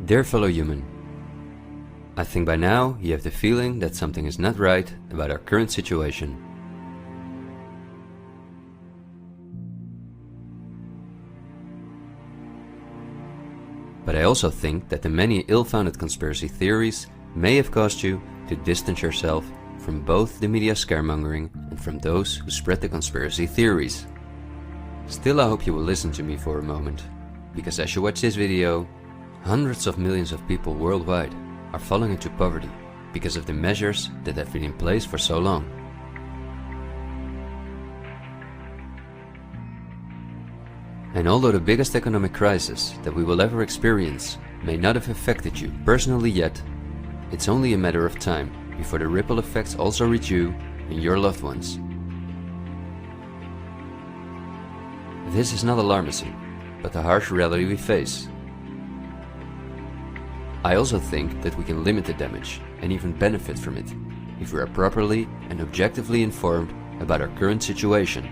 Dear fellow human, I think by now you have the feeling that something is not right about our current situation. But I also think that the many ill-founded conspiracy theories may have caused you to distance yourself from both the media scaremongering and from those who spread the conspiracy theories. Still, I hope you will listen to me for a moment, because as you watch this video, hundreds of millions of people worldwide are falling into poverty because of the measures that have been in place for so long. And although the biggest economic crisis that we will ever experience may not have affected you personally yet, it's only a matter of time before the ripple effects also reach you and your loved ones. This is not alarmism, but the harsh reality we face. I also think that we can limit the damage and even benefit from it if we are properly and objectively informed about our current situation.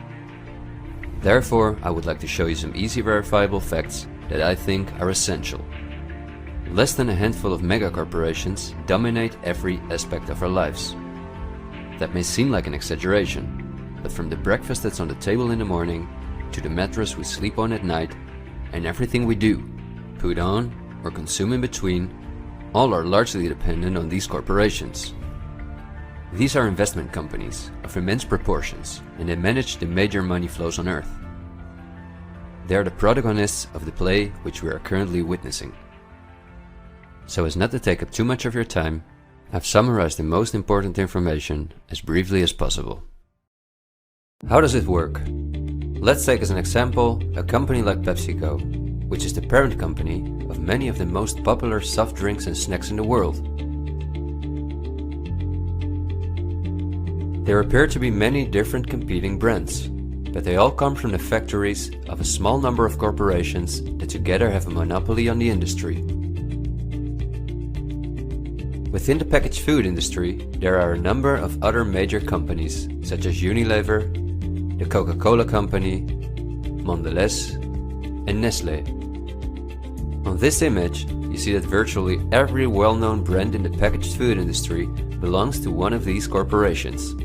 Therefore, I would like to show you some easy verifiable facts that I think are essential. Less than a handful of mega corporations dominate every aspect of our lives. That may seem like an exaggeration, but from the breakfast that's on the table in the morning, to the mattress we sleep on at night, and everything we do, put on, or consume in between, all are largely dependent on these corporations. These are investment companies of immense proportions, and they manage the major money flows on Earth. They are the protagonists of the play which we are currently witnessing. So as not to take up too much of your time, I've summarized the most important information as briefly as possible. How does it work? Let's take as an example a company like PepsiCo, which is the parent company of many of the most popular soft drinks and snacks in the world. There appear to be many different competing brands, but they all come from the factories of a small number of corporations that together have a monopoly on the industry. Within the packaged food industry, there are a number of other major companies such as Unilever, the Coca-Cola Company, Mondelez, and Nestlé. On this image, you see that virtually every well-known brand in the packaged food industry belongs to one of these corporations.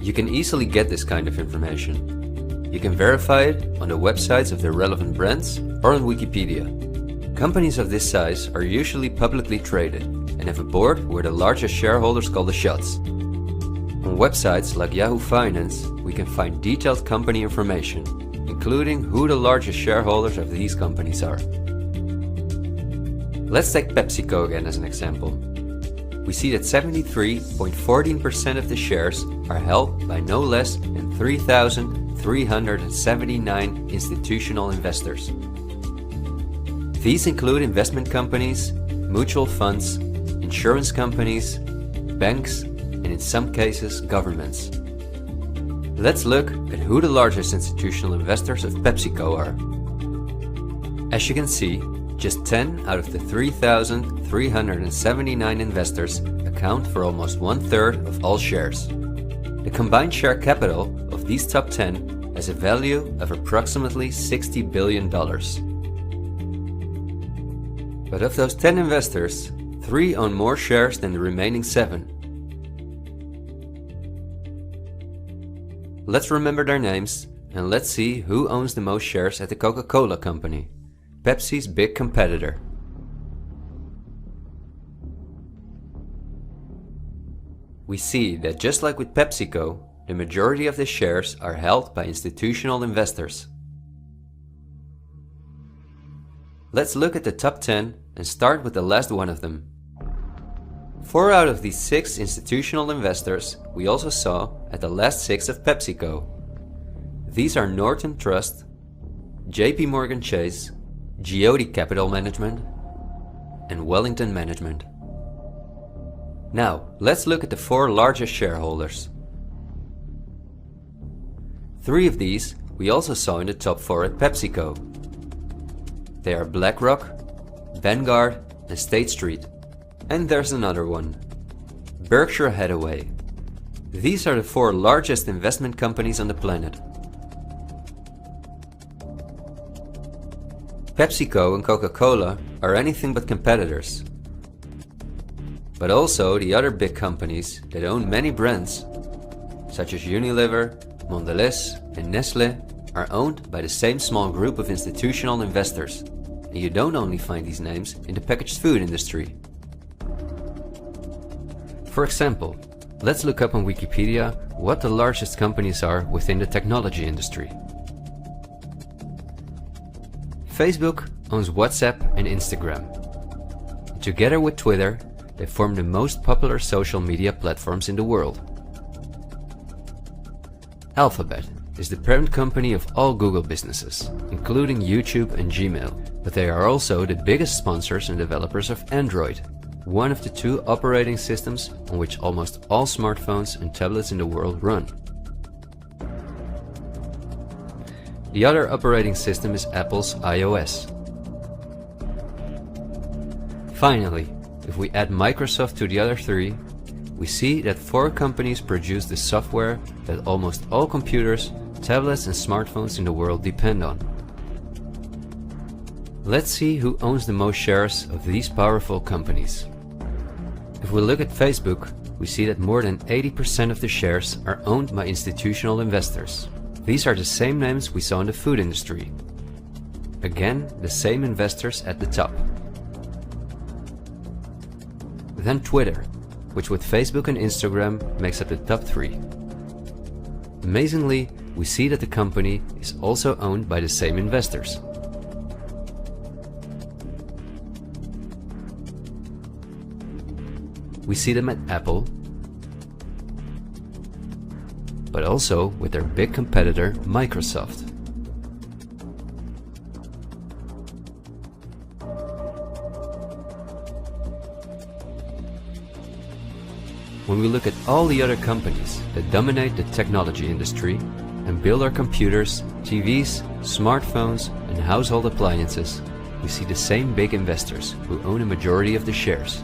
You can easily get this kind of information. You can verify it on the websites of the relevant brands or on Wikipedia. Companies of this size are usually publicly traded and have a board where the largest shareholders call the shots. On websites like Yahoo Finance, we can find detailed company information, including who the largest shareholders of these companies are. Let's take PepsiCo again as an example. We see that 73.14% of the shares are held by no less than 3,379 institutional investors. These include investment companies, mutual funds, insurance companies, banks, and in some cases governments. Let's look at who the largest institutional investors of PepsiCo are. As you can see, just 10 out of the 3,379 investors account for almost 1/3 of all shares. The combined share capital of these top 10 has a value of approximately $60 billion. But of those 10 investors, 3 own more shares than the remaining 7. Let's remember their names and let's see who owns the most shares at the Coca-Cola Company, Pepsi's big competitor. We see that just like with PepsiCo, the majority of the shares are held by institutional investors. Let's look at the top 10 and start with the last one of them. 4 out of these 6 institutional investors we also saw at the last 6 of PepsiCo. These are Norton Trust, JP Morgan Chase, Geode Capital Management, and Wellington Management. Now, let's look at the 4 largest shareholders. 3 of these we also saw in the top 4 at PepsiCo. They are BlackRock, Vanguard, and State Street. And there's another one, Berkshire Hathaway. These are the 4 largest investment companies on the planet. PepsiCo and Coca-Cola are anything but competitors. But also the other big companies that own many brands, such as Unilever, Mondelez and Nestlé, are owned by the same small group of institutional investors, and you don't only find these names in the packaged food industry. For example, let's look up on Wikipedia what the largest companies are within the technology industry. Facebook owns WhatsApp and Instagram. Together with Twitter, they form the most popular social media platforms in the world. Alphabet is the parent company of all Google businesses, including YouTube and Gmail, but they are also the biggest sponsors and developers of Android, one of the two operating systems on which almost all smartphones and tablets in the world run. The other operating system is Apple's iOS. Finally, if we add Microsoft to the other three, we see that 4 companies produce the software that almost all computers, tablets and smartphones in the world depend on. Let's see who owns the most shares of these powerful companies. If we look at Facebook, we see that more than 80% of the shares are owned by institutional investors. These are the same names we saw in the food industry. Again, the same investors at the top. Then Twitter, which with Facebook and Instagram makes up the top 3. Amazingly, we see that the company is also owned by the same investors. We see them at Apple, but also with their big competitor Microsoft. When we look at all the other companies that dominate the technology industry and build our computers, TVs, smartphones and household appliances, we see the same big investors who own a majority of the shares.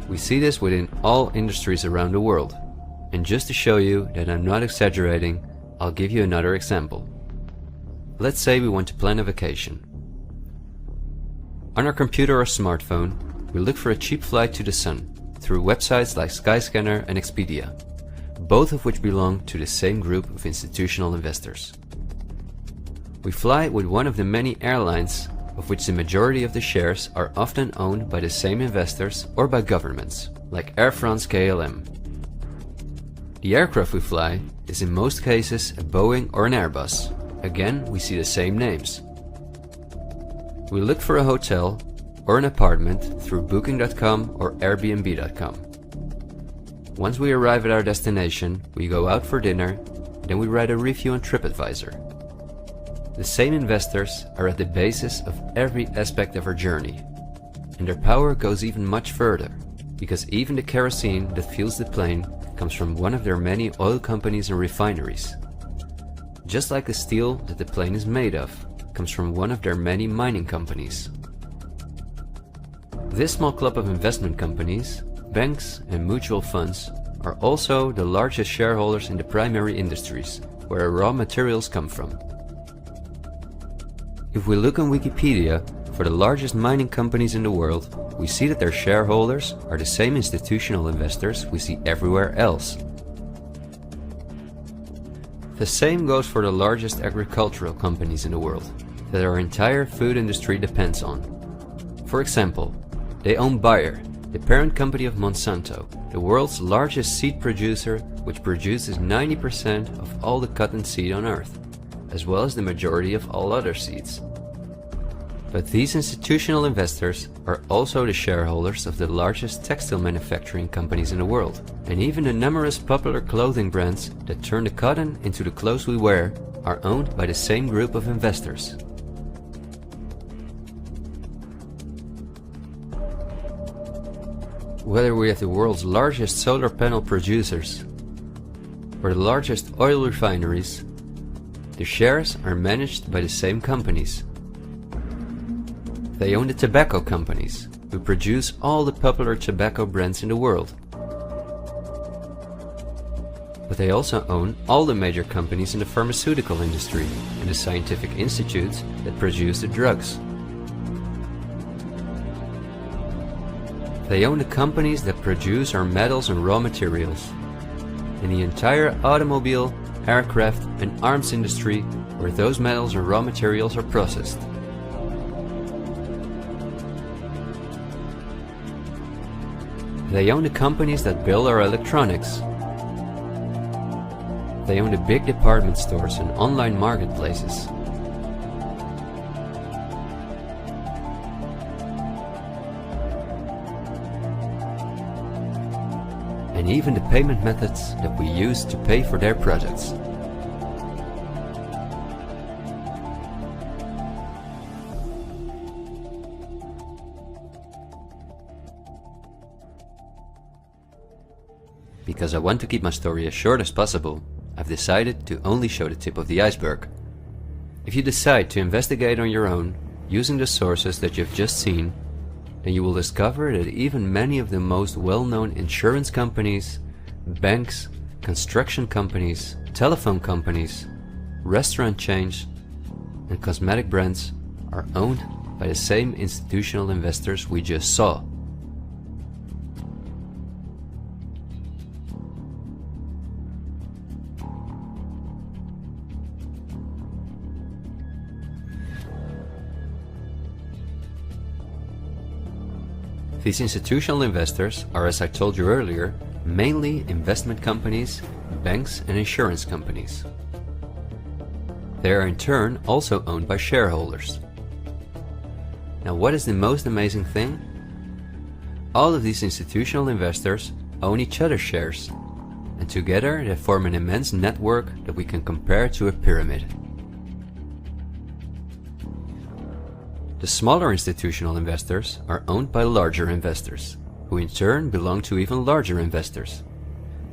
We see this within all industries around the world. And just to show you that I'm not exaggerating, I'll give you another example. Let's say we want to plan a vacation. On our computer or smartphone, we look for a cheap flight to the sun through websites like Skyscanner and Expedia, both of which belong to the same group of institutional investors. We fly with one of the many airlines, of which the majority of the shares are often owned by the same investors or by governments, like Air France-KLM. The aircraft we fly is in most cases a Boeing or an Airbus. Again, we see the same names. We look for a hotel or an apartment through Booking.com or Airbnb.com. Once we arrive at our destination, we go out for dinner, then we write a review on TripAdvisor. The same investors are at the basis of every aspect of our journey, and their power goes even much further, because even the kerosene that fuels the plane comes from one of their many oil companies and refineries. Just like the steel that the plane is made of comes from one of their many mining companies. This small club of investment companies, banks and mutual funds are also the largest shareholders in the primary industries, where raw materials come from. If we look on Wikipedia for the largest mining companies in the world, we see that their shareholders are the same institutional investors we see everywhere else. The same goes for the largest agricultural companies in the world, that our entire food industry depends on. For example, they own Bayer, the parent company of Monsanto, the world's largest seed producer, which produces 90% of all the cotton seed on Earth, as well as the majority of all other seeds. But these institutional investors are also the shareholders of the largest textile manufacturing companies in the world, and even the numerous popular clothing brands that turn the cotton into the clothes we wear are owned by the same group of investors. Whether we have the world's largest solar panel producers or the largest oil refineries, the shares are managed by the same companies. They own the tobacco companies, who produce all the popular tobacco brands in the world. But they also own all the major companies in the pharmaceutical industry and the scientific institutes that produce the drugs. They own the companies that produce our metals and raw materials, and the entire automobile, aircraft and arms industry where those metals and raw materials are processed. They own the companies that build our electronics. They own the big department stores and online marketplaces. And even the payment methods that we use to pay for their products. Because I want to keep my story as short as possible, I've decided to only show the tip of the iceberg. If you decide to investigate on your own, using the sources that you've just seen, then you will discover that even many of the most well-known insurance companies, banks, construction companies, telephone companies, restaurant chains, and cosmetic brands are owned by the same institutional investors we just saw. These institutional investors are, as I told you earlier, mainly investment companies, banks and insurance companies. They are in turn also owned by shareholders. Now, what is the most amazing thing? All of these institutional investors own each other's shares, and together they form an immense network that we can compare to a pyramid. The smaller institutional investors are owned by larger investors, who in turn belong to even larger investors.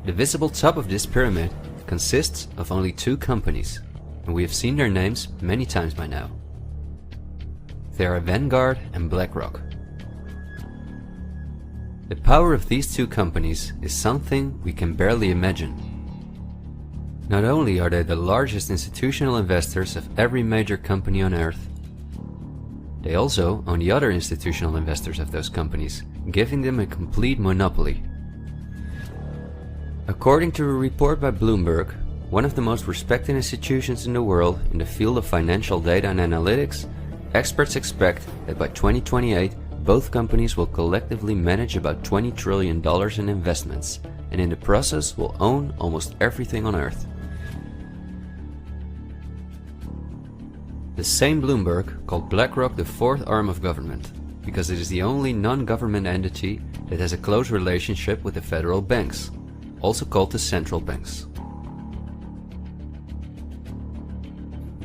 The visible top of this pyramid consists of only two companies, and we have seen their names many times by now. They are Vanguard and BlackRock. The power of these two companies is something we can barely imagine. Not only are they the largest institutional investors of every major company on Earth, they also own the other institutional investors of those companies, giving them a complete monopoly. According to a report by Bloomberg, one of the most respected institutions in the world in the field of financial data and analytics, experts expect that by 2028 both companies will collectively manage about $20 trillion in investments, and in the process will own almost everything on Earth. The same Bloomberg called BlackRock the fourth arm of government, because it is the only non-government entity that has a close relationship with the federal banks, also called the central banks.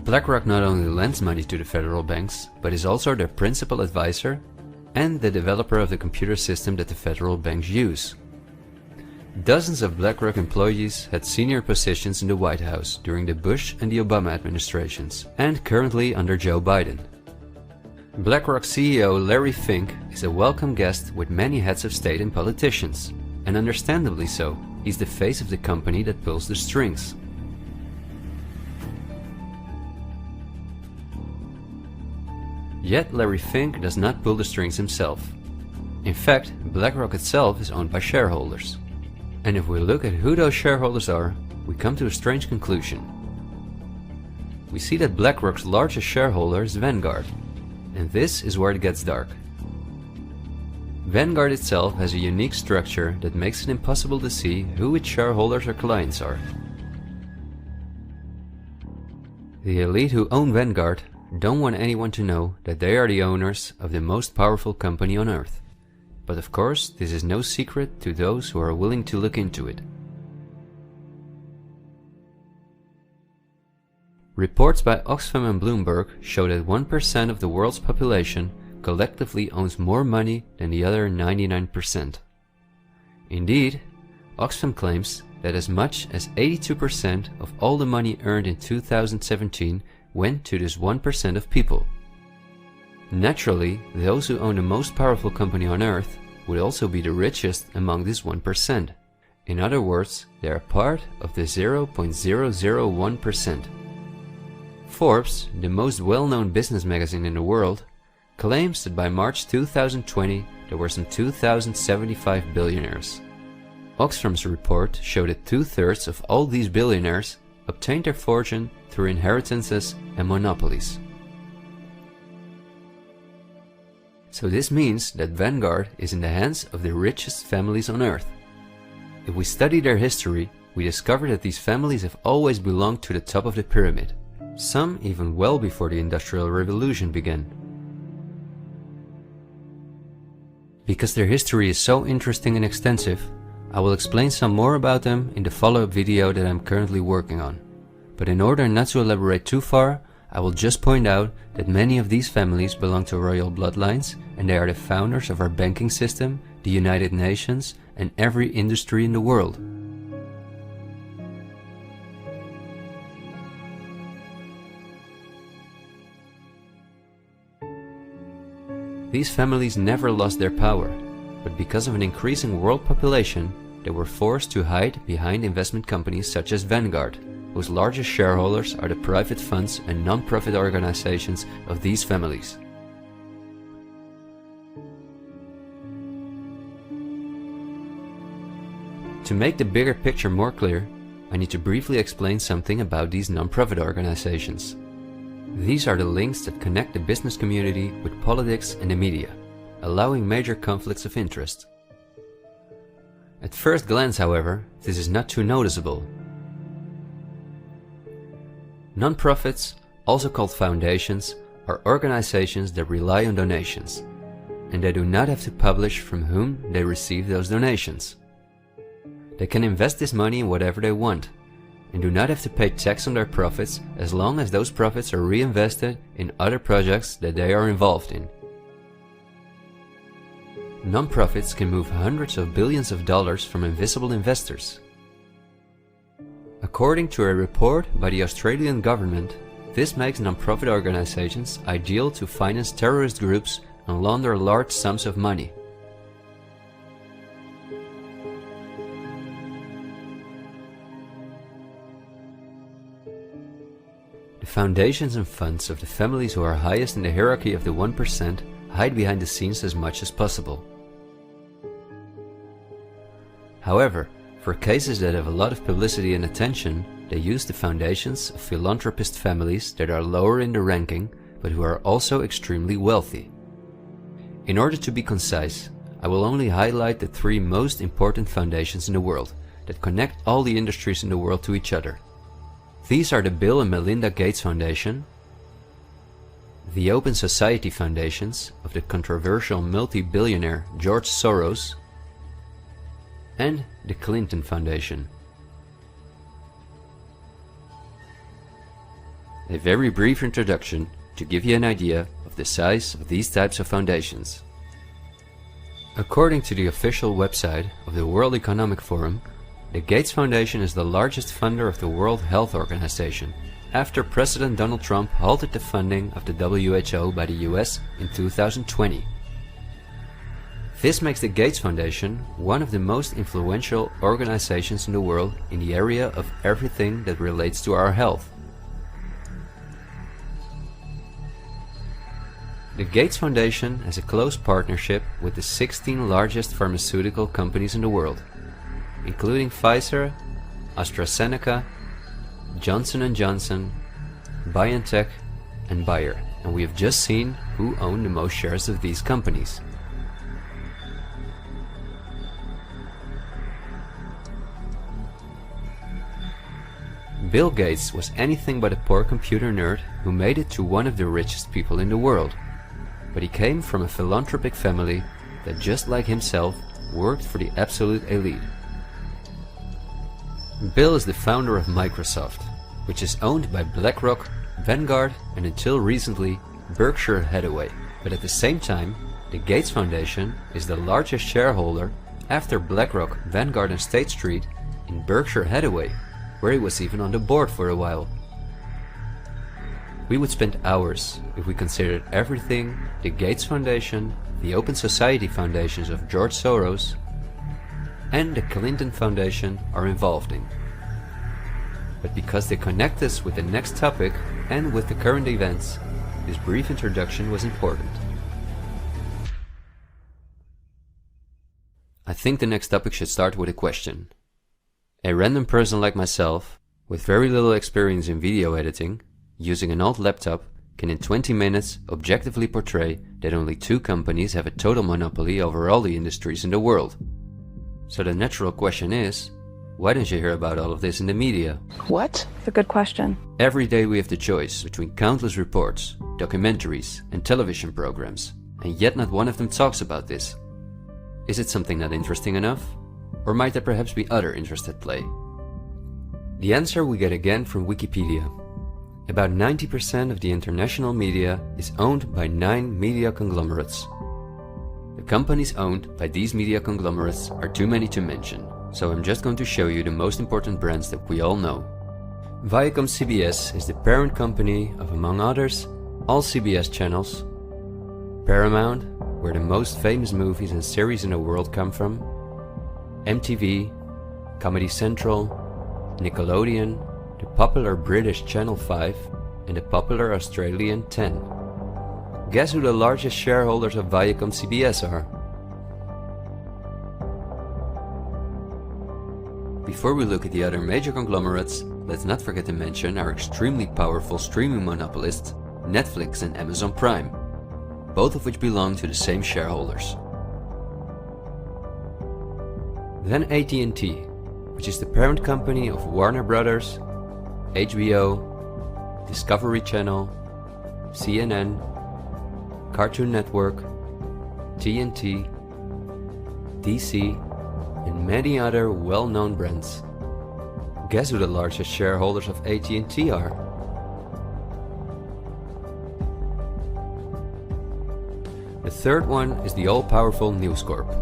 BlackRock not only lends money to the federal banks, but is also their principal advisor and the developer of the computer system that the federal banks use. Dozens of BlackRock employees had senior positions in the White House during the Bush and the Obama administrations, and currently under Joe Biden. BlackRock CEO Larry Fink is a welcome guest with many heads of state and politicians, and understandably so. He's the face of the company that pulls the strings. Yet Larry Fink does not pull the strings himself. In fact, BlackRock itself is owned by shareholders. And if we look at who those shareholders are, we come to a strange conclusion. We see that BlackRock's largest shareholder is Vanguard, and this is where it gets dark. Vanguard itself has a unique structure that makes it impossible to see who its shareholders or clients are. The elite who own Vanguard don't want anyone to know that they are the owners of the most powerful company on Earth. But of course, this is no secret to those who are willing to look into it. Reports by Oxfam and Bloomberg show that 1% of the world's population collectively owns more money than the other 99%. Indeed, Oxfam claims that as much as 82% of all the money earned in 2017 went to this 1% of people. Naturally, those who own the most powerful company on Earth would also be the richest among this 1%. In other words, they are part of the 0.001%. Forbes, the most well-known business magazine in the world, claims that by March 2020 there were some 2,075 billionaires. Oxfam's report showed that 2/3 of all these billionaires obtained their fortune through inheritances and monopolies. So this means that Vanguard is in the hands of the richest families on earth. If we study their history, we discover that these families have always belonged to the top of the pyramid, some even well before the Industrial Revolution began. Because their history is so interesting and extensive, I will explain some more about them in the follow-up video that I'm currently working on. But in order not to elaborate too far, I will just point out that many of these families belong to royal bloodlines, and they are the founders of our banking system, the United Nations, and every industry in the world. These families never lost their power, but because of an increasing world population, they were forced to hide behind investment companies such as Vanguard, whose largest shareholders are the private funds and non-profit organizations of these families. To make the bigger picture more clear, I need to briefly explain something about these non-profit organizations. These are the links that connect the business community with politics and the media, allowing major conflicts of interest. At first glance, however, this is not too noticeable. Non-profits, also called foundations, are organizations that rely on donations, and they do not have to publish from whom they receive those donations. They can invest this money in whatever they want, and do not have to pay tax on their profits as long as those profits are reinvested in other projects that they are involved in. Non-profits can move hundreds of billions of dollars from invisible investors. According to a report by the Australian government, this makes non-profit organizations ideal to finance terrorist groups and launder large sums of money. The foundations and funds of the families who are highest in the hierarchy of the 1% hide behind the scenes as much as possible. However, for cases that have a lot of publicity and attention, they use the foundations of philanthropist families that are lower in the ranking, but who are also extremely wealthy. In order to be concise, I will only highlight the 3 most important foundations in the world that connect all the industries in the world to each other. These are the Bill and Melinda Gates Foundation, the Open Society Foundations of the controversial multi-billionaire George Soros, and the Clinton Foundation. A very brief introduction to give you an idea of the size of these types of foundations. According to the official website of the World Economic Forum, the Gates Foundation is the largest funder of the World Health Organization, after President Donald Trump halted the funding of the WHO by the US in 2020. This makes the Gates Foundation one of the most influential organizations in the world in the area of everything that relates to our health. The Gates Foundation has a close partnership with the 16 largest pharmaceutical companies in the world, including Pfizer, AstraZeneca, Johnson & Johnson, BioNTech, and Bayer, and we have just seen who own the most shares of these companies. Bill Gates was anything but a poor computer nerd who made it to one of the richest people in the world, but he came from a philanthropic family that, just like himself, worked for the absolute elite. Bill is the founder of Microsoft, which is owned by BlackRock, Vanguard, and until recently Berkshire Hathaway. But at the same time, the Gates Foundation is the largest shareholder after BlackRock, Vanguard, and State Street in Berkshire Hathaway, where he was even on the board for a while. We would spend hours if we considered everything the Gates Foundation, the Open Society Foundations of George Soros, and the Clinton Foundation are involved in. But because they connect us with the next topic and with the current events, this brief introduction was important. I think the next topic should start with a question. A random person like myself, with very little experience in video editing, using an old laptop, can in 20 minutes objectively portray that only 2 companies have a total monopoly over all the industries in the world. So the natural question is, why don't you hear about all of this in the media? What? It's a good question. Every day we have the choice between countless reports, documentaries and television programs, and yet not one of them talks about this. Is it something not interesting enough? Or might there perhaps be other interests at play? The answer we get again from Wikipedia. About 90% of the international media is owned by 9 media conglomerates. The companies owned by these media conglomerates are too many to mention, so I'm just going to show you the most important brands that we all know. Viacom CBS is the parent company of, among others, all CBS channels, Paramount, where the most famous movies and series in the world come from, MTV, Comedy Central, Nickelodeon, the popular British Channel 5 and the popular Australian 10. Guess who the largest shareholders of Viacom CBS are? Before we look at the other major conglomerates, let's not forget to mention our extremely powerful streaming monopolists, Netflix and Amazon Prime, both of which belong to the same shareholders. Then AT&T, which is the parent company of Warner Brothers, HBO, Discovery Channel, CNN, Cartoon Network, TNT, DC, and many other well-known brands. Guess who the largest shareholders of AT&T are? The third one is the all-powerful News Corp.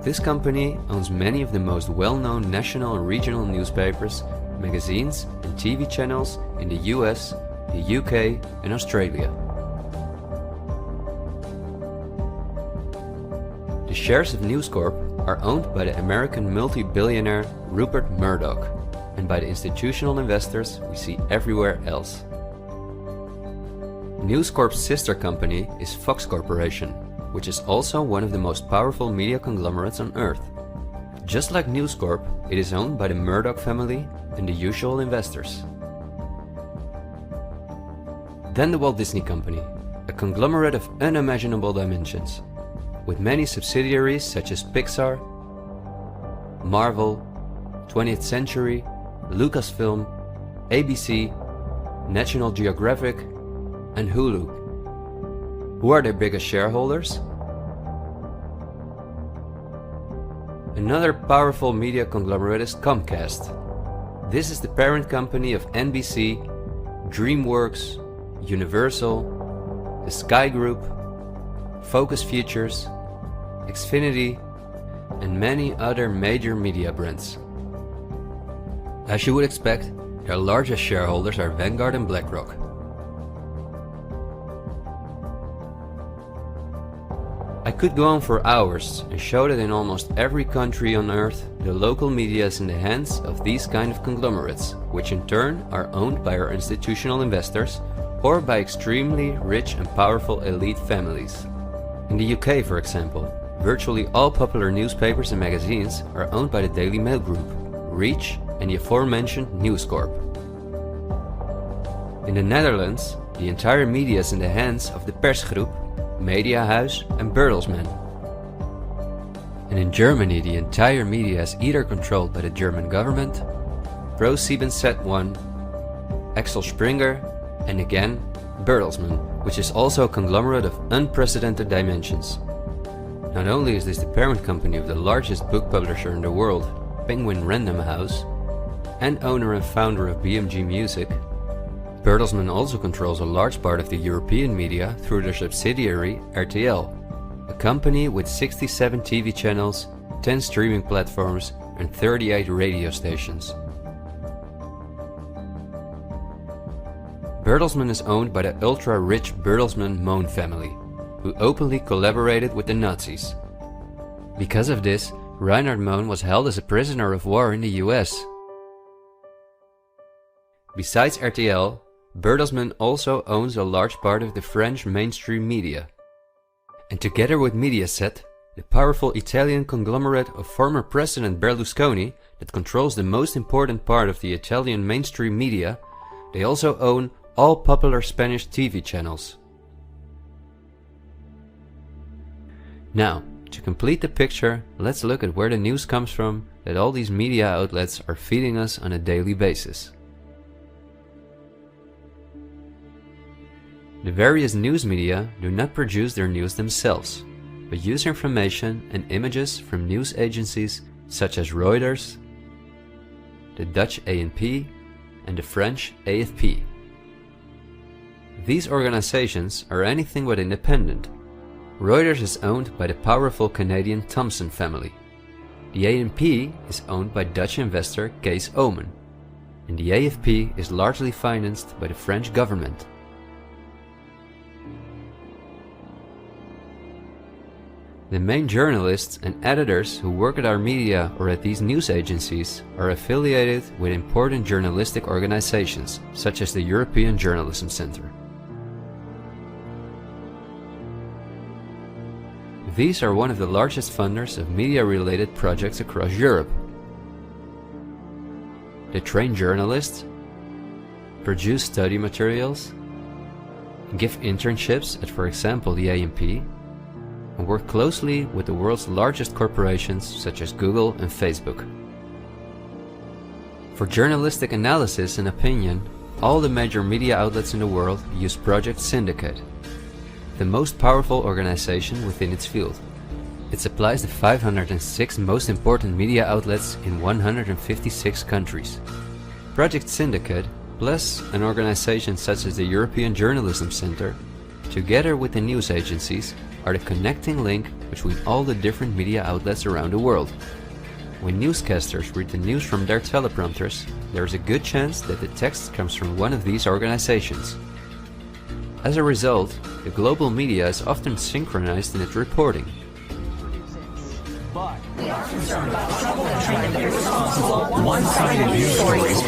This company owns many of the most well-known national and regional newspapers, magazines and TV channels in the US, the UK and Australia. The shares of News Corp are owned by the American multi-billionaire Rupert Murdoch and by the institutional investors we see everywhere else. News Corp's sister company is Fox Corporation, which is also one of the most powerful media conglomerates on Earth. Just like News Corp, it is owned by the Murdoch family and the usual investors. Then the Walt Disney Company, a conglomerate of unimaginable dimensions, with many subsidiaries such as Pixar, Marvel, 20th Century, Lucasfilm, ABC, National Geographic, and Hulu. Who are their biggest shareholders? Another powerful media conglomerate is Comcast. This is the parent company of NBC, DreamWorks, Universal, the Sky Group, Focus Features, Xfinity, and many other major media brands. As you would expect, their largest shareholders are Vanguard and BlackRock. I could go on for hours and show that in almost every country on Earth, the local media is in the hands of these kind of conglomerates, which in turn are owned by our institutional investors or by extremely rich and powerful elite families. In the UK, for example, virtually all popular newspapers and magazines are owned by the Daily Mail Group, Reach and the aforementioned News Corp. In the Netherlands, the entire media is in the hands of the Persgroep, Mediahuis and Bertelsmann. And in Germany, the entire media is either controlled by the German government, ProSiebenSat.1, Axel Springer, and again, Bertelsmann, which is also a conglomerate of unprecedented dimensions. Not only is this the parent company of the largest book publisher in the world, Penguin Random House, and owner and founder of BMG Music, Bertelsmann also controls a large part of the European media through their subsidiary RTL, a company with 67 TV channels, 10 streaming platforms and 38 radio stations. Bertelsmann is owned by the ultra-rich Bertelsmann-Mohn family, who openly collaborated with the Nazis. Because of this, Reinhard Mohn was held as a prisoner of war in the US. Besides RTL, Bertelsmann also owns a large part of the French mainstream media. And together with Mediaset, the powerful Italian conglomerate of former President Berlusconi that controls the most important part of the Italian mainstream media, they also own all popular Spanish TV channels. Now, to complete the picture, let's look at where the news comes from that all these media outlets are feeding us on a daily basis. The various news media do not produce their news themselves, but use information and images from news agencies such as Reuters, the Dutch ANP, and the French AFP. These organizations are anything but independent. Reuters is owned by the powerful Canadian Thomson family. The ANP is owned by Dutch investor Kees Omen, and the AFP is largely financed by the French government. The main journalists and editors who work at our media or at these news agencies are affiliated with important journalistic organizations, such as the European Journalism Centre. These are one of the largest funders of media-related projects across Europe. They train journalists, produce study materials, give internships at, for example, the ANP, and work closely with the world's largest corporations such as Google and Facebook. For journalistic analysis and opinion, all the major media outlets in the world use Project Syndicate, the most powerful organization within its field. It supplies the 506 most important media outlets in 156 countries. Project Syndicate, plus an organization such as the European Journalism Centre, together with the news agencies, are the connecting link between all the different media outlets around the world. When newscasters read the news from their teleprompters, there is a good chance that the text comes from one of these organizations. As a result, the global media is often synchronized in its reporting. We are concerned about the trouble and trend of irresponsible, one-sided news stories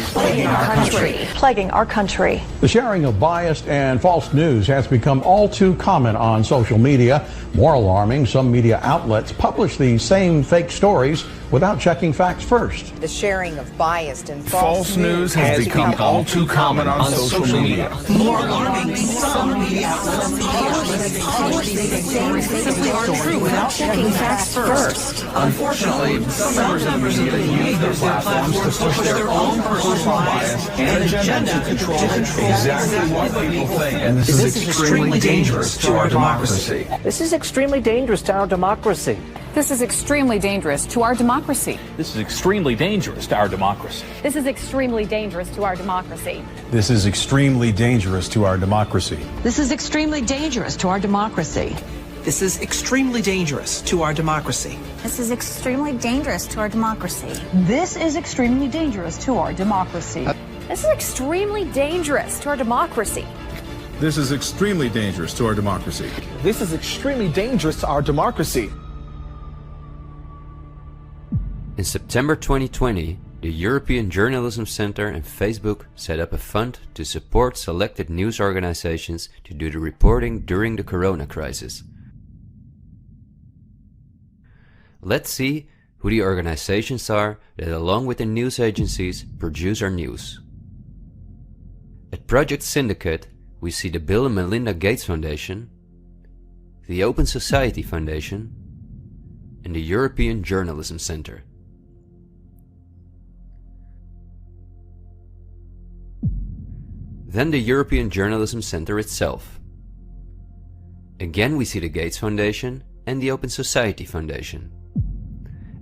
plaguing our country. The sharing of biased and false news has become all too common on social media. More alarming, some media outlets publish these same fake stories without checking facts first. The sharing of biased and false news has become all too common on social media. More alarming, some media outlets publish these same fake stories without checking facts first. Unfortunately, some members of the media use their platforms to push their own personal bias and agenda to control exactly what people think. And this is extremely dangerous to our democracy. This is extremely dangerous to our democracy. This is extremely dangerous to our democracy. This is extremely dangerous to our democracy. This is extremely dangerous to our democracy. This is extremely dangerous to our democracy. This is extremely dangerous to our democracy. This is extremely dangerous to our democracy. This is extremely dangerous to our democracy. This is extremely dangerous to our democracy. This is extremely dangerous to our democracy. This is extremely dangerous to our democracy. This is extremely dangerous to our democracy. In September 2020, the European Journalism Centre and Facebook set up a fund to support selected news organizations to do the reporting during the corona crisis. Let's see who the organizations are that, along with the news agencies, produce our news. At Project Syndicate, we see the Bill and Melinda Gates Foundation, the Open Society Foundation, and the European Journalism Centre. Then the European Journalism Centre itself. Again we see the Gates Foundation and the Open Society Foundation.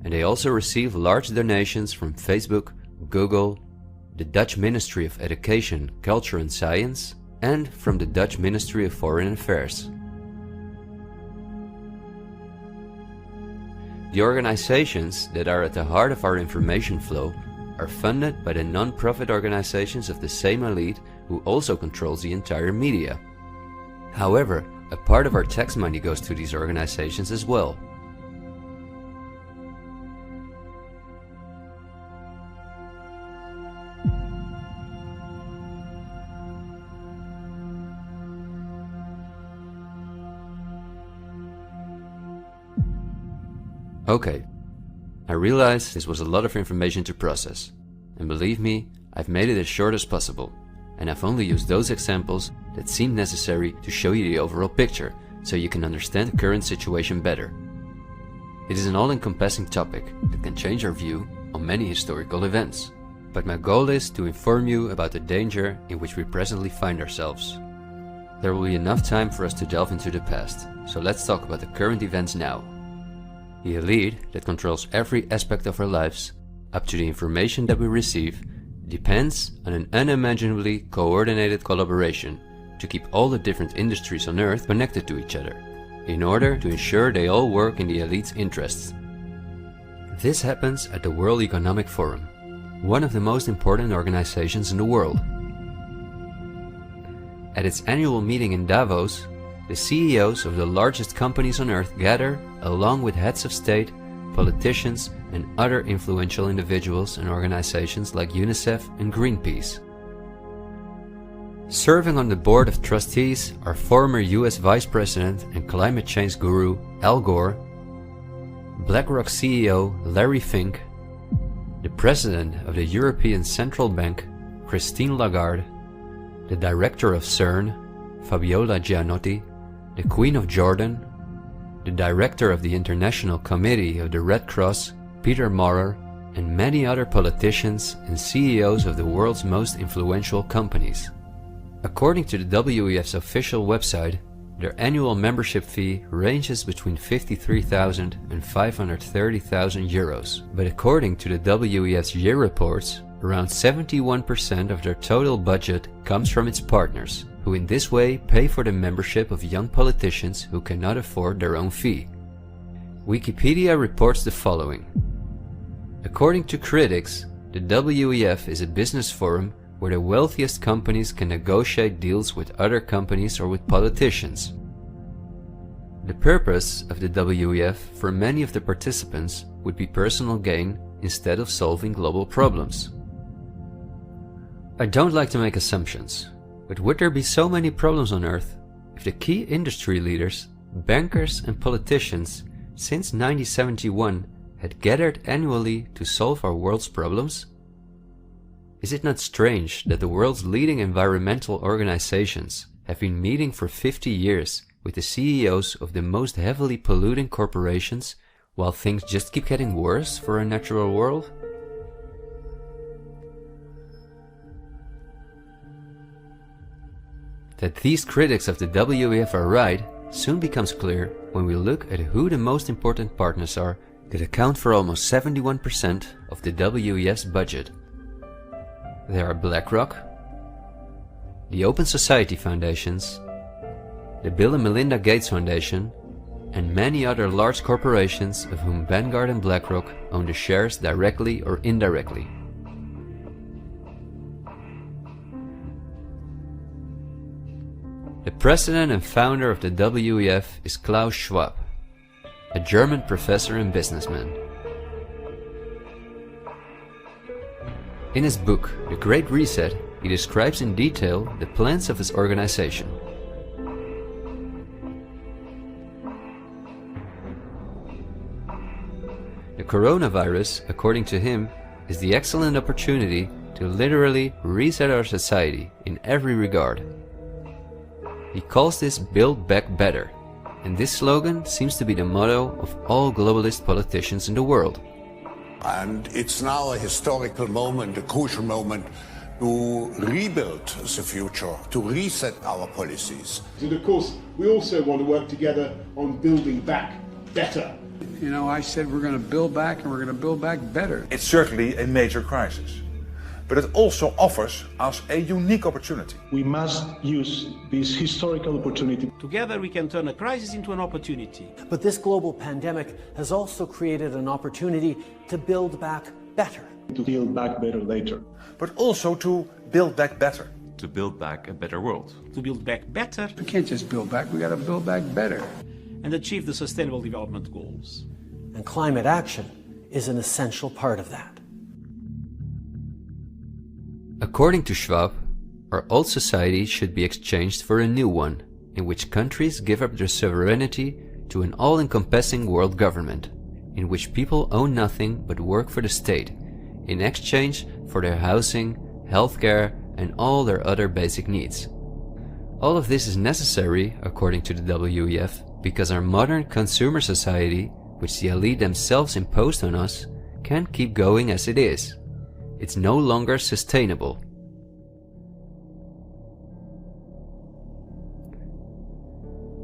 And they also receive large donations from Facebook, Google, the Dutch Ministry of Education, Culture and Science, and from the Dutch Ministry of Foreign Affairs. The organizations that are at the heart of our information flow are funded by the non-profit organizations of the same elite who also controls the entire media. However, a part of our tax money goes to these organizations as well. Okay, I realize this was a lot of information to process, and believe me, I've made it as short as possible, and I've only used those examples that seem necessary to show you the overall picture, so you can understand the current situation better. It is an all-encompassing topic that can change our view on many historical events, but my goal is to inform you about the danger in which we presently find ourselves. There will be enough time for us to delve into the past, so let's talk about the current events now. The elite that controls every aspect of our lives, up to the information that we receive, depends on an unimaginably coordinated collaboration to keep all the different industries on Earth connected to each other, in order to ensure they all work in the elite's interests. This happens at the World Economic Forum, one of the most important organizations in the world. At its annual meeting in Davos, the CEOs of the largest companies on Earth gather along with heads of state, politicians, and other influential individuals and organizations like UNICEF and Greenpeace. Serving on the board of trustees are former US Vice President and climate change guru Al Gore, BlackRock CEO Larry Fink, the President of the European Central Bank Christine Lagarde, the Director of CERN Fabiola Gianotti, the Queen of Jordan, the Director of the International Committee of the Red Cross Peter Maurer, and many other politicians and CEOs of the world's most influential companies. According to the WEF's official website, their annual membership fee ranges between 53,000 and 530,000 euros. But according to the WEF's year reports, around 71% of their total budget comes from its partners, who in this way pay for the membership of young politicians who cannot afford their own fee. Wikipedia reports the following. According to critics, the WEF is a business forum where the wealthiest companies can negotiate deals with other companies or with politicians. The purpose of the WEF for many of the participants would be personal gain instead of solving global problems. I don't like to make assumptions, but would there be so many problems on Earth if the key industry leaders, bankers and politicians since 1971 had gathered annually to solve our world's problems? Is it not strange that the world's leading environmental organizations have been meeting for 50 years with the CEOs of the most heavily polluting corporations while things just keep getting worse for our natural world? That these critics of the WEF are right soon becomes clear when we look at who the most important partners are that account for almost 71% of the WEF's budget. There are BlackRock, the Open Society Foundations, the Bill and Melinda Gates Foundation, and many other large corporations of whom Vanguard and BlackRock own the shares directly or indirectly. The president and founder of the WEF is Klaus Schwab, a German professor and businessman. In his book, The Great Reset, he describes in detail the plans of his organization. The coronavirus, according to him, is the excellent opportunity to literally reset our society in every regard. He calls this Build Back Better, and this slogan seems to be the motto of all globalist politicians in the world. And it's now a historical moment, a crucial moment, to rebuild the future, to reset our policies. And of course, we also want to work together on building back better. You know, I said we're going to build back and we're going to build back better. It's certainly a major crisis, but it also offers us a unique opportunity. We must use this historical opportunity. Together we can turn a crisis into an opportunity. But this global pandemic has also created an opportunity to build back better. To build back better later. But also to build back better. To build back a better world. To build back better. We can't just build back, we got to build back better. And achieve the Sustainable Development Goals. And climate action is an essential part of that. According to Schwab, our old society should be exchanged for a new one, in which countries give up their sovereignty to an all-encompassing world government, in which people own nothing but work for the state, in exchange for their housing, healthcare, and all their other basic needs. All of this is necessary, according to the WEF, because our modern consumer society, which the elite themselves imposed on us, can't keep going as it is. It's no longer sustainable.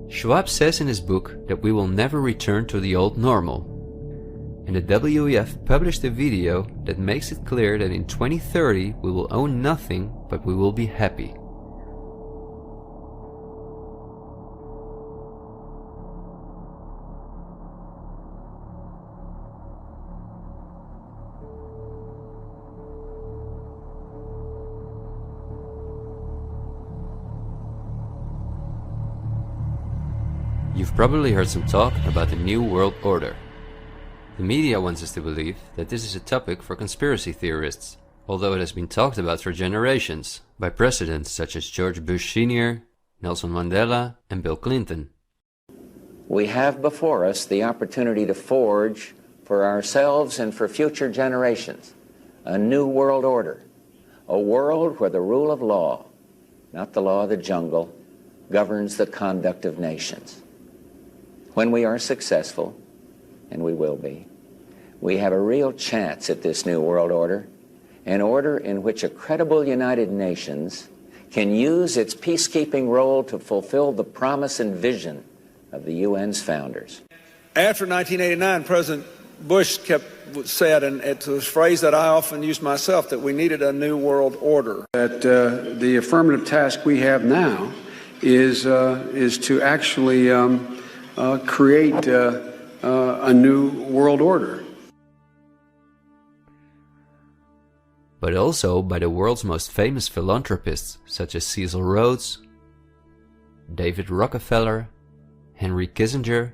Schwab says in his book that we will never return to the old normal. And the WEF published a video that makes it clear that in 2030 we will own nothing, but we will be happy. You've probably heard some talk about the New World Order. The media wants us to believe that this is a topic for conspiracy theorists, although it has been talked about for generations by presidents such as George Bush Sr., Nelson Mandela, and Bill Clinton. We have before us the opportunity to forge for ourselves and for future generations a new world order, a world where the rule of law, not the law of the jungle, governs the conduct of nations. When we are successful, and we will be, we have a real chance at this new world order, an order in which a credible United Nations can use its peacekeeping role to fulfill the promise and vision of the UN's founders. After 1989, President Bush said, and it's a phrase that I often use myself, that we needed a new world order. That the affirmative task we have now is to actually create a new world order. But also by the world's most famous philanthropists such as Cecil Rhodes, David Rockefeller, Henry Kissinger,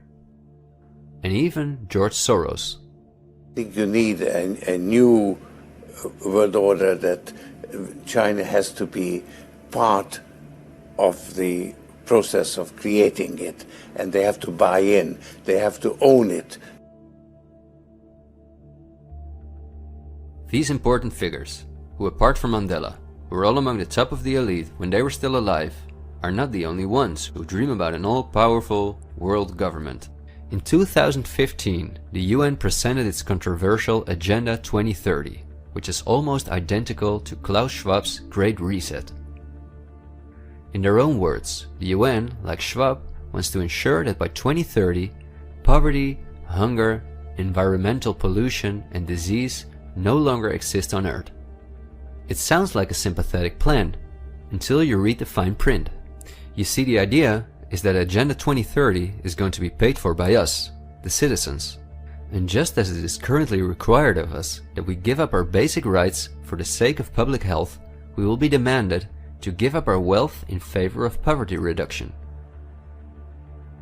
and even George Soros. I think you need a new world order, that China has to be part of the process of creating it, and they have to buy in, they have to own it. These important figures, who apart from Mandela, were all among the top of the elite when they were still alive, are not the only ones who dream about an all-powerful world government. In 2015, the UN presented its controversial Agenda 2030, which is almost identical to Klaus Schwab's Great Reset. In their own words, the UN, like Schwab, wants to ensure that by 2030, poverty, hunger, environmental pollution, and disease no longer exist on Earth. It sounds like a sympathetic plan, until you read the fine print. You see, the idea is that Agenda 2030 is going to be paid for by us, the citizens. And just as it is currently required of us that we give up our basic rights for the sake of public health, we will be demanded to give up our wealth in favor of poverty reduction.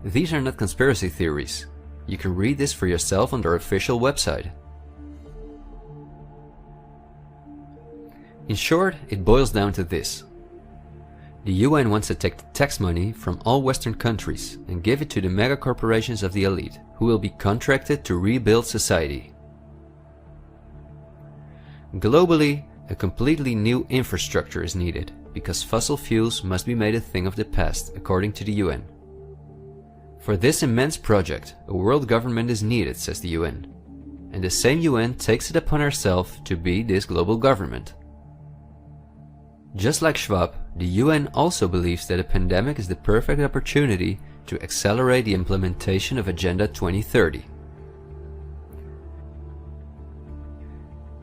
These are not conspiracy theories. You can read this for yourself on their official website. In short, it boils down to this. The UN wants to take the tax money from all Western countries and give it to the mega corporations of the elite, who will be contracted to rebuild society. Globally, a completely new infrastructure is needed, because fossil fuels must be made a thing of the past, according to the UN. For this immense project, a world government is needed, says the UN. And the same UN takes it upon herself to be this global government. Just like Schwab, the UN also believes that a pandemic is the perfect opportunity to accelerate the implementation of Agenda 2030.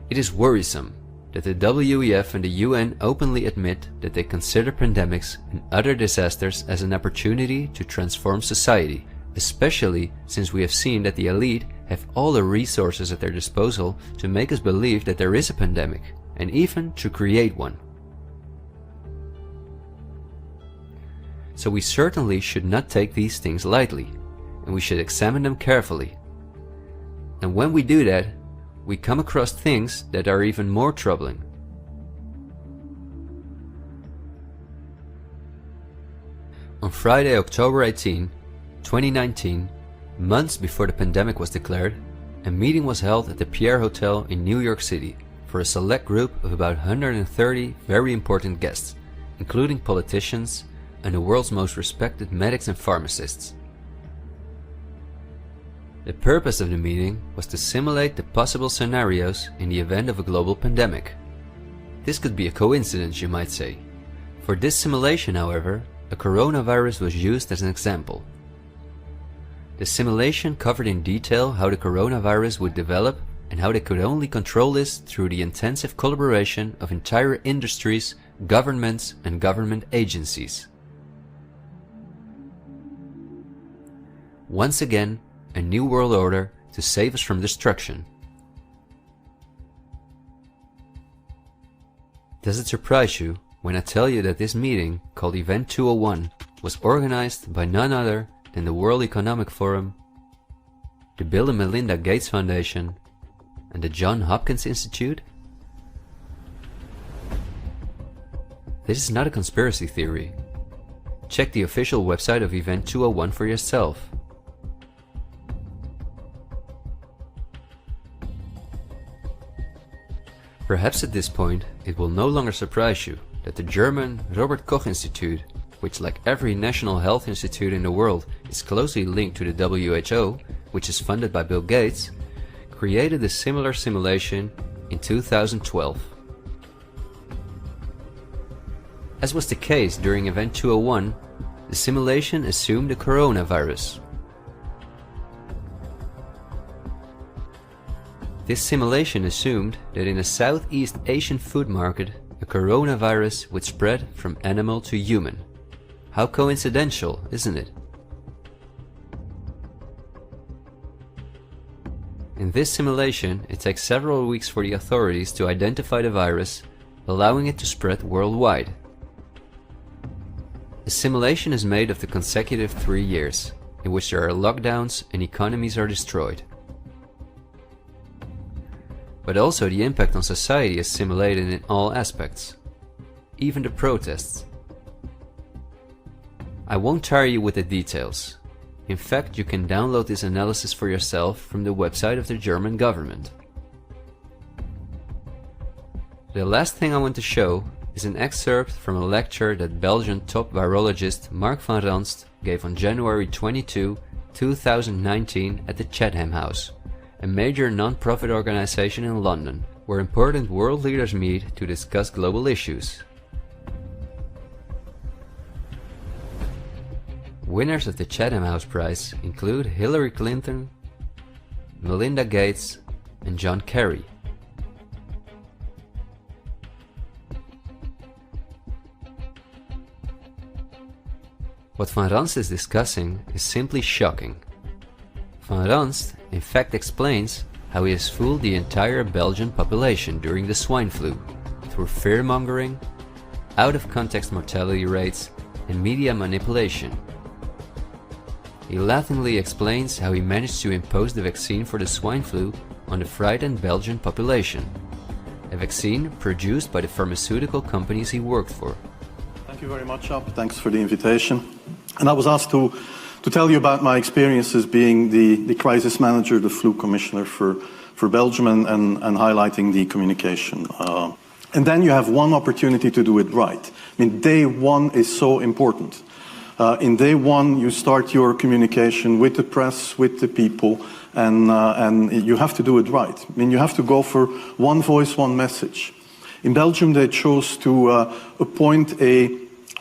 It is worrisome that the WEF and the UN openly admit that they consider pandemics and other disasters as an opportunity to transform society, especially since we have seen that the elite have all the resources at their disposal to make us believe that there is a pandemic, and even to create one. So we certainly should not take these things lightly, and we should examine them carefully. And when we do that, we come across things that are even more troubling. On Friday, October 18, 2019, months before the pandemic was declared, a meeting was held at the Pierre Hotel in New York City for a select group of about 130 very important guests, including politicians and the world's most respected medics and pharmacists. The purpose of the meeting was to simulate the possible scenarios in the event of a global pandemic. This could be a coincidence, you might say. For this simulation, however, a coronavirus was used as an example. The simulation covered in detail how the coronavirus would develop and how they could only control this through the intensive collaboration of entire industries, governments, and government agencies. Once again, a new world order to save us from destruction. Does it surprise you when I tell you that this meeting, called Event 201, was organized by none other than the World Economic Forum, the Bill and Melinda Gates Foundation, and the Johns Hopkins Institute? This is not a conspiracy theory. Check the official website of Event 201 for yourself. Perhaps at this point it will no longer surprise you that the German Robert Koch Institute, which like every national health institute in the world is closely linked to the WHO, which is funded by Bill Gates, created a similar simulation in 2012. As was the case during Event 201, the simulation assumed the coronavirus. This simulation assumed that in a Southeast Asian food market, a coronavirus would spread from animal to human. How coincidental, isn't it? In this simulation, it takes several weeks for the authorities to identify the virus, allowing it to spread worldwide. The simulation is made of the consecutive 3 years, in which there are lockdowns and economies are destroyed. But also the impact on society is simulated in all aspects, even the protests. I won't tire you with the details. In fact, you can download this analysis for yourself from the website of the German government. The last thing I want to show is an excerpt from a lecture that Belgian top virologist Mark van Ranst gave on January 22, 2019 at the Chatham House, a major non-profit organization in London, where important world leaders meet to discuss global issues. Winners of the Chatham House Prize include Hillary Clinton, Melinda Gates, and John Kerry. What Van Ranst is discussing is simply shocking. Van Ranst in fact explains how he has fooled the entire Belgian population during the swine flu through fear-mongering, out-of-context mortality rates, and media manipulation. He laughingly explains how he managed to impose the vaccine for the swine flu on the frightened Belgian population, a vaccine produced by the pharmaceutical companies he worked for. Thank you very much, Ab. Thanks for the invitation. And I was asked to tell you about my experiences being the crisis manager, the flu commissioner for Belgium, and highlighting the communication. And then you have one opportunity to do it right. I mean, day one is so important. In day one, you start your communication with the press, with the people, and you have to do it right. I mean, you have to go for one voice, one message. In Belgium, they chose to appoint a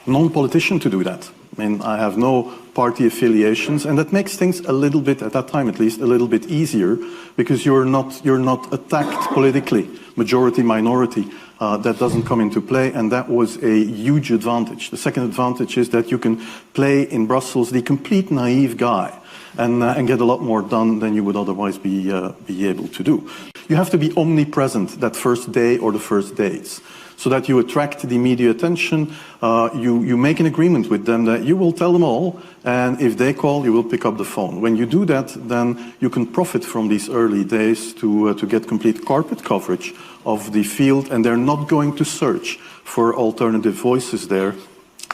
non-politician to do that. I mean, I have no party affiliations, and that makes things a little bit, at that time at least, a little bit easier, because you're not attacked politically, majority, minority. That doesn't come into play, and that was a huge advantage. The second advantage is that you can play in Brussels the complete naive guy and get a lot more done than you would otherwise be able to do. You have to be omnipresent that first day or the first days, so that you attract the media attention. You make an agreement with them that you will tell them all, and if they call, you will pick up the phone. When you do that, then you can profit from these early days to get complete carpet coverage of the field, and they're not going to search for alternative voices there.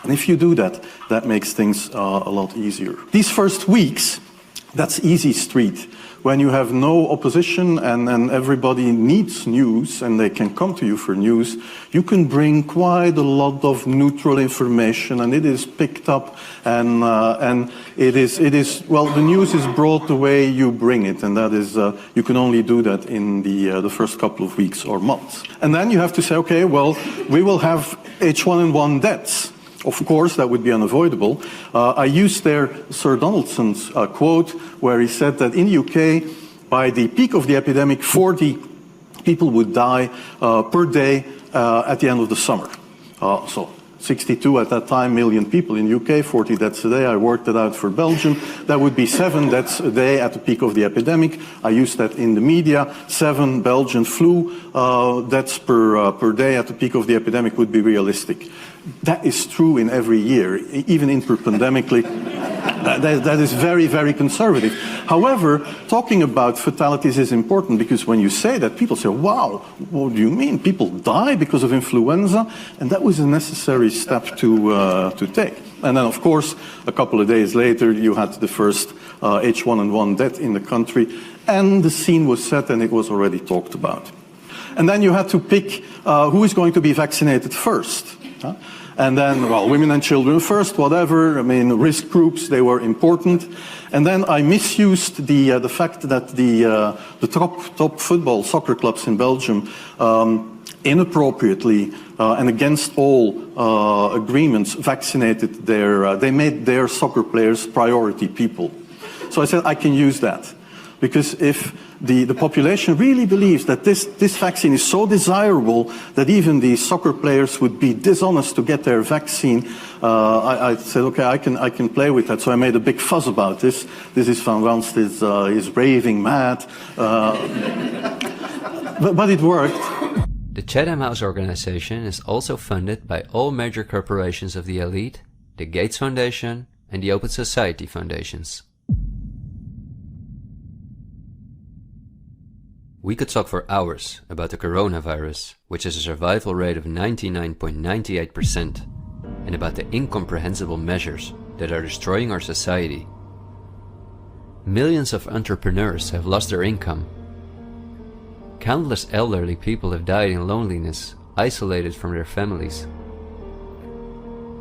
And if you do that, that makes things a lot easier. These first weeks, that's easy street when you have no opposition and everybody needs news and they can come to you for news, you can bring quite a lot of neutral information, and it is picked up, and it is well, the news is brought the way you bring it, and that is you can only do that in the first couple of weeks or months. And then you have to say, okay, well, we will have H1N1 deaths. Of course, that would be unavoidable. I used there Sir Donaldson's quote, where he said that in the UK, by the peak of the epidemic, 40 people would die per day at the end of the summer. So 62 at that time million people in the UK, 40 deaths a day. I worked it out for Belgium. That would be 7 deaths a day at the peak of the epidemic. I used that in the media. 7 Belgian flu deaths per day at the peak of the epidemic would be realistic. That is true in every year, even interpandemically. That is very, very conservative. However, talking about fatalities is important, because when you say that, people say, wow, what do you mean? People die because of influenza? And that was a necessary step to take. And then, of course, a couple of days later, you had the first H1N1 death in the country, and the scene was set and it was already talked about. And then you had to pick who is going to be vaccinated first. And then, well, women and children first, whatever. I mean, risk groups, they were important. And then I misused the fact that the top football soccer clubs in Belgium inappropriately and against all agreements vaccinated they made their soccer players priority people. So I said I can use that, because if the population really believes that this vaccine is so desirable that even the soccer players would be dishonest to get their vaccine, I said, okay, I can play with that. So I made a big fuss about this. This is Van Ranst is raving mad, but it worked. The Chatham House organization is also funded by all major corporations of the elite, the Gates Foundation and the Open Society Foundations. We could talk for hours about the coronavirus, which has a survival rate of 99.98%, and about the incomprehensible measures that are destroying our society. Millions of entrepreneurs have lost their income. Countless elderly people have died in loneliness, isolated from their families.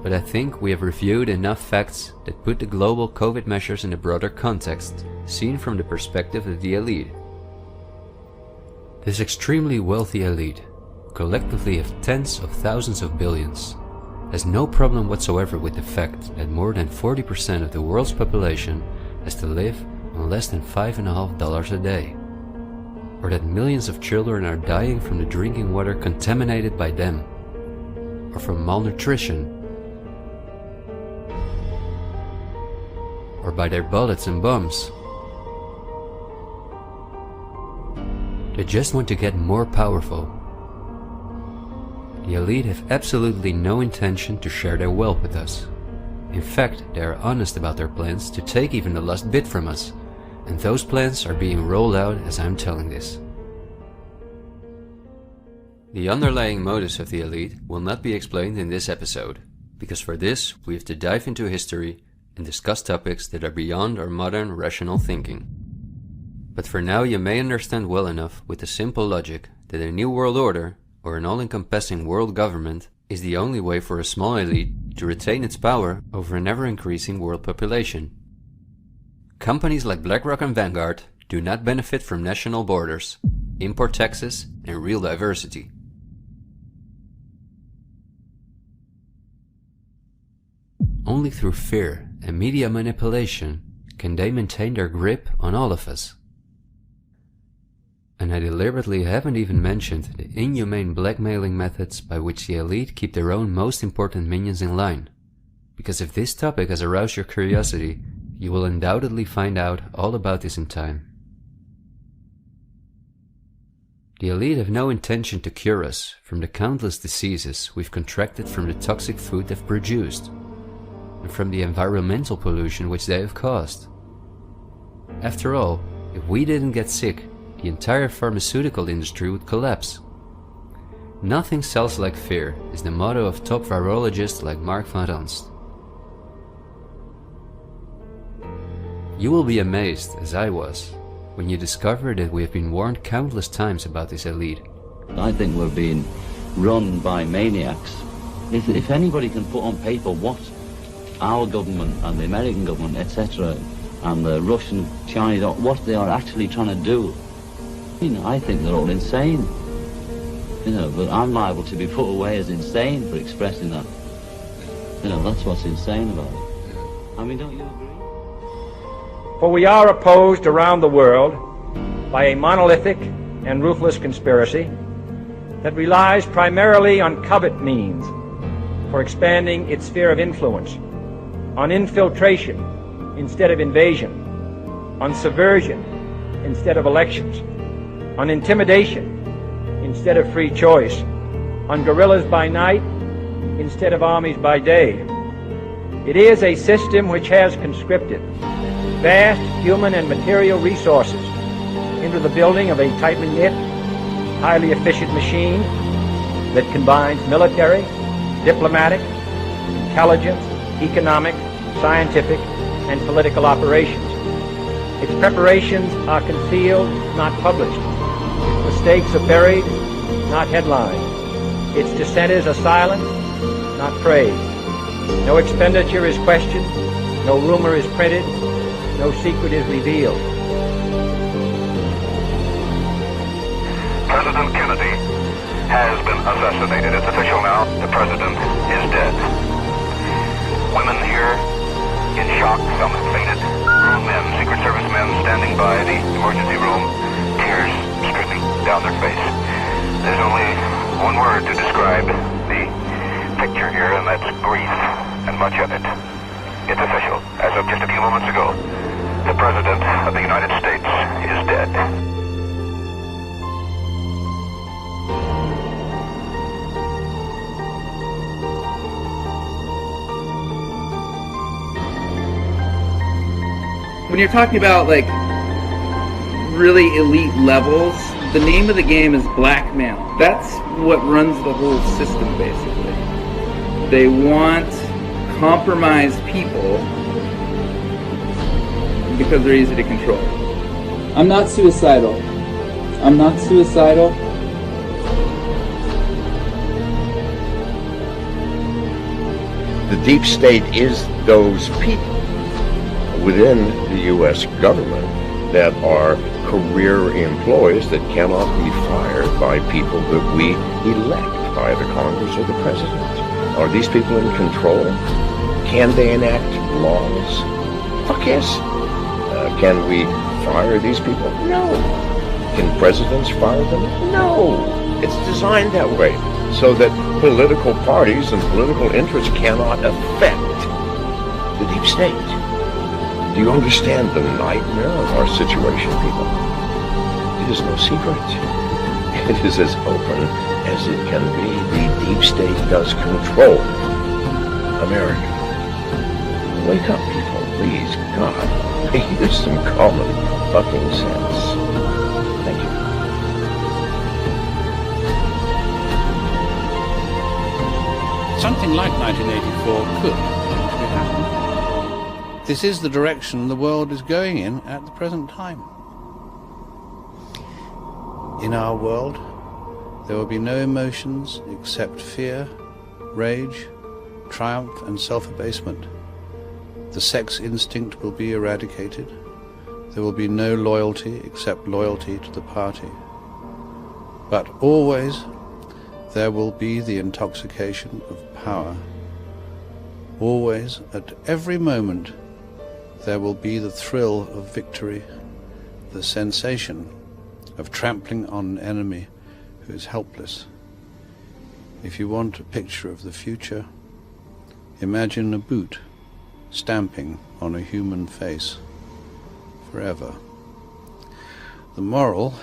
But I think we have reviewed enough facts that put the global COVID measures in a broader context, seen from the perspective of the elite. This extremely wealthy elite, collectively of tens of thousands of billions, has no problem whatsoever with the fact that more than 40% of the world's population has to live on less than $5.50 a day, or that millions of children are dying from the drinking water contaminated by them, or from malnutrition, or by their bullets and bombs. They just want to get more powerful. The elite have absolutely no intention to share their wealth with us. In fact, they are honest about their plans to take even the last bit from us, and those plans are being rolled out as I'm telling this. The underlying motives of the elite will not be explained in this episode, because for this we have to dive into history and discuss topics that are beyond our modern rational thinking. But for now you may understand well enough with the simple logic that a new world order, or an all-encompassing world government, is the only way for a small elite to retain its power over an ever-increasing world population. Companies like BlackRock and Vanguard do not benefit from national borders, import taxes, and real diversity. Only through fear and media manipulation can they maintain their grip on all of us. And I deliberately haven't even mentioned the inhumane blackmailing methods by which the elite keep their own most important minions in line. Because if this topic has aroused your curiosity, you will undoubtedly find out all about this in time. The elite have no intention to cure us from the countless diseases we've contracted from the toxic food they've produced, and from the environmental pollution which they have caused. After all, if we didn't get sick, the entire pharmaceutical industry would collapse. Nothing sells like fear is the motto of top virologists like Mark van Ranst. You will be amazed, as I was, when you discover that we have been warned countless times about this elite. I think we're being run by maniacs. If anybody can put on paper what our government and the American government, etc., and the Russian, Chinese, what they are actually trying to do, I think they're all insane. But I'm liable to be put away as insane for expressing that. That's what's insane about it. I mean, don't you agree? For we are opposed around the world by a monolithic and ruthless conspiracy that relies primarily on covert means for expanding its sphere of influence, on infiltration instead of invasion, on subversion instead of elections, on intimidation instead of free choice, on guerrillas by night instead of armies by day. It is a system which has conscripted vast human and material resources into the building of a tightly knit, highly efficient machine that combines military, diplomatic, intelligence, economic, scientific, and political operations. Its preparations are concealed, not published. Its mistakes are buried, not headlined. Its dissenters are silenced, not praised. No expenditure is questioned, no rumor is printed, no secret is revealed. President Kennedy has been assassinated. It's official now. The president is dead. Women here in shock, some have fainted. Grown men, Secret Service men standing by the emergency room, tears streaming down their face. There's only one word to describe the picture here, and that's grief, and much of it. It's official. As of just a few moments ago, the President of the United States is dead. When you're talking about like really elite levels, the name of the game is blackmail. That's what runs the whole system, basically. They want compromised people because they're easy to control. I'm not suicidal. I'm not suicidal. The deep state is those people within the U.S. government that are career employees that cannot be fired by people that we elect, by the Congress or the President. Are these people in control? Can they enact laws? Fuck yes. Can we fire these people? No. Can presidents fire them? No. It's designed that way so that political parties and political interests cannot affect the deep state. Do you understand the nightmare of our situation, people? It is no secret. It is as open as it can be. The deep state does control America. Wake up, people, please. God, use some common fucking sense. Thank you. Something like 1984 could actually happen. This is the direction the world is going in at the present time. In our world, there will be no emotions except fear, rage, triumph, and self-abasement. The sex instinct will be eradicated. There will be no loyalty except loyalty to the party. But always there will be the intoxication of power. Always, at every moment, there will be the thrill of victory, the sensation of trampling on an enemy who is helpless. If you want a picture of the future, imagine a boot stamping on a human face forever. The moral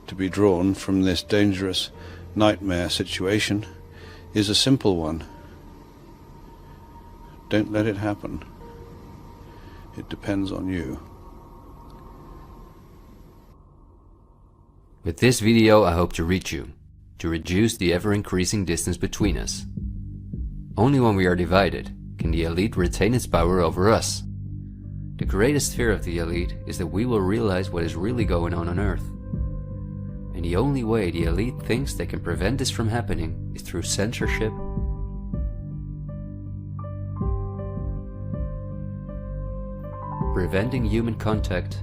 to be drawn from this dangerous nightmare situation is a simple one. Don't let it happen. It depends on you. With this video, I hope to reach you, to reduce the ever-increasing distance between us. Only when we are divided can the elite retain its power over us. The greatest fear of the elite is that we will realize what is really going on Earth. And the only way the elite thinks they can prevent this from happening is through censorship, preventing human contact,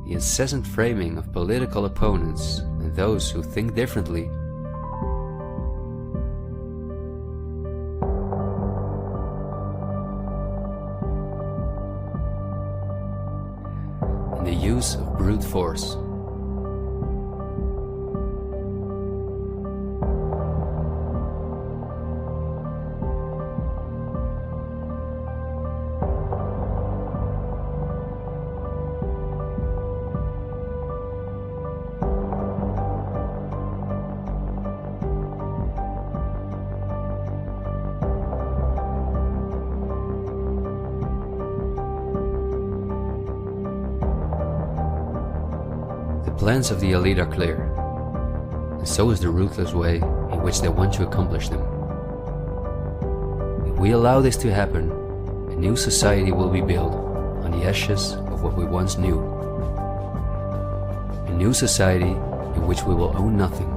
the incessant framing of political opponents and those who think differently, and the use of brute force. The plans of the elite are clear, and so is the ruthless way in which they want to accomplish them. If we allow this to happen, a new society will be built on the ashes of what we once knew. A new society in which we will own nothing,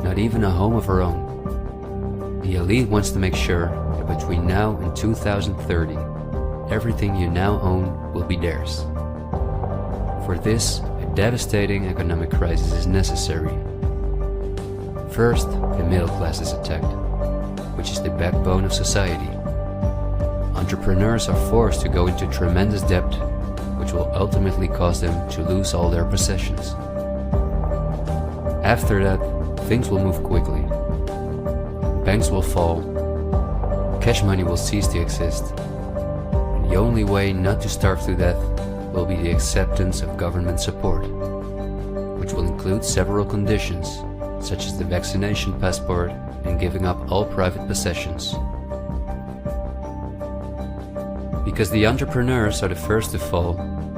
not even a home of our own. The elite wants to make sure that between now and 2030, everything you now own will be theirs. For this, devastating economic crisis is necessary. First, the middle class is attacked, which is the backbone of society. Entrepreneurs are forced to go into tremendous debt, which will ultimately cause them to lose all their possessions. After that, things will move quickly. Banks will fall, cash money will cease to exist, and the only way not to starve to death will be the acceptance of government support, which will include several conditions, such as the vaccination passport and giving up all private possessions. Because the entrepreneurs are the first to fall,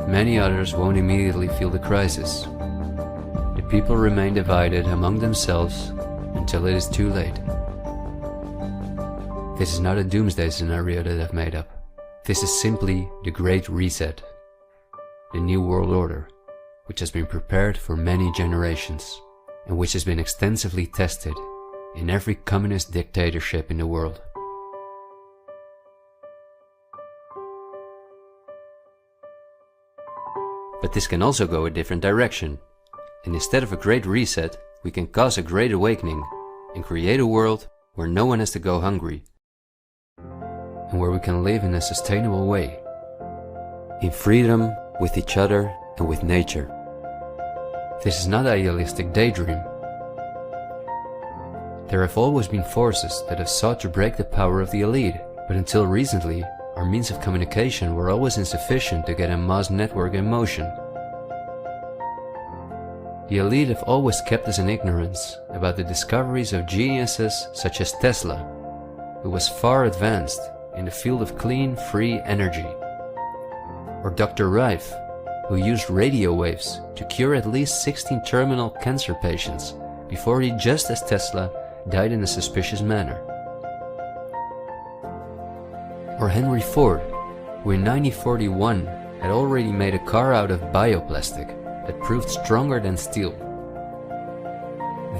many others won't immediately feel the crisis. The people remain divided among themselves until it is too late. This is not a doomsday scenario that I've made up. This is simply the Great Reset. The New World Order, which has been prepared for many generations, and which has been extensively tested in every communist dictatorship in the world. But this can also go a different direction, and instead of a great reset, we can cause a great awakening and create a world where no one has to go hungry, and where we can live in a sustainable way, in freedom with each other and with nature. This is not an idealistic daydream. There have always been forces that have sought to break the power of the elite, but until recently, our means of communication were always insufficient to get a mass network in motion. The elite have always kept us in ignorance about the discoveries of geniuses such as Tesla, who was far advanced in the field of clean, free energy. Or Dr. Rife, who used radio waves to cure at least 16 terminal cancer patients before he, just as Tesla, died in a suspicious manner. Or Henry Ford, who in 1941 had already made a car out of bioplastic that proved stronger than steel.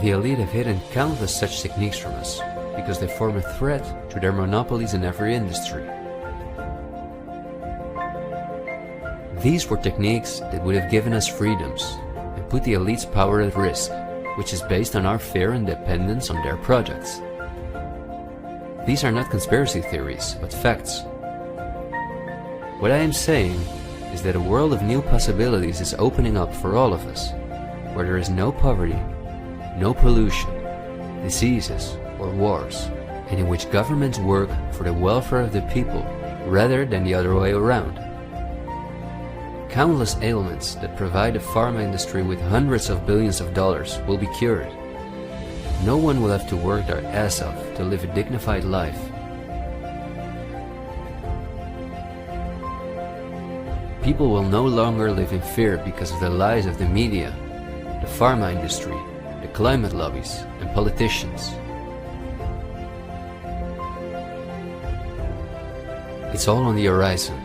The elite have hidden countless such techniques from us because they form a threat to their monopolies in every industry. These were techniques that would have given us freedoms and put the elite's power at risk, which is based on our fear and dependence on their projects. These are not conspiracy theories, but facts. What I am saying is that a world of new possibilities is opening up for all of us, where there is no poverty, no pollution, diseases, or wars, and in which governments work for the welfare of the people rather than the other way around. Countless ailments that provide the pharma industry with hundreds of billions of dollars will be cured. No one will have to work their ass off to live a dignified life. People will no longer live in fear because of the lies of the media, the pharma industry, the climate lobbies, and politicians. It's all on the horizon,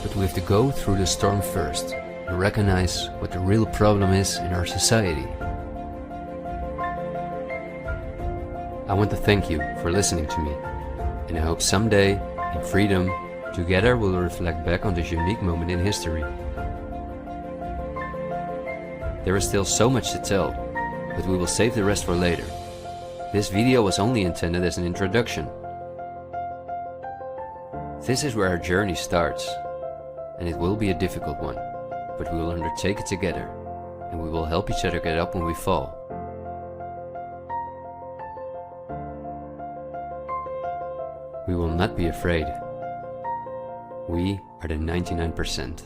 but we have to go through the storm first and recognize what the real problem is in our society. I want to thank you for listening to me, and I hope someday, in freedom, together we'll reflect back on this unique moment in history. There is still so much to tell, but we will save the rest for later. This video was only intended as an introduction. This is where our journey starts, and it will be a difficult one, but we will undertake it together, and we will help each other get up when we fall. We will not be afraid. We are the 99%.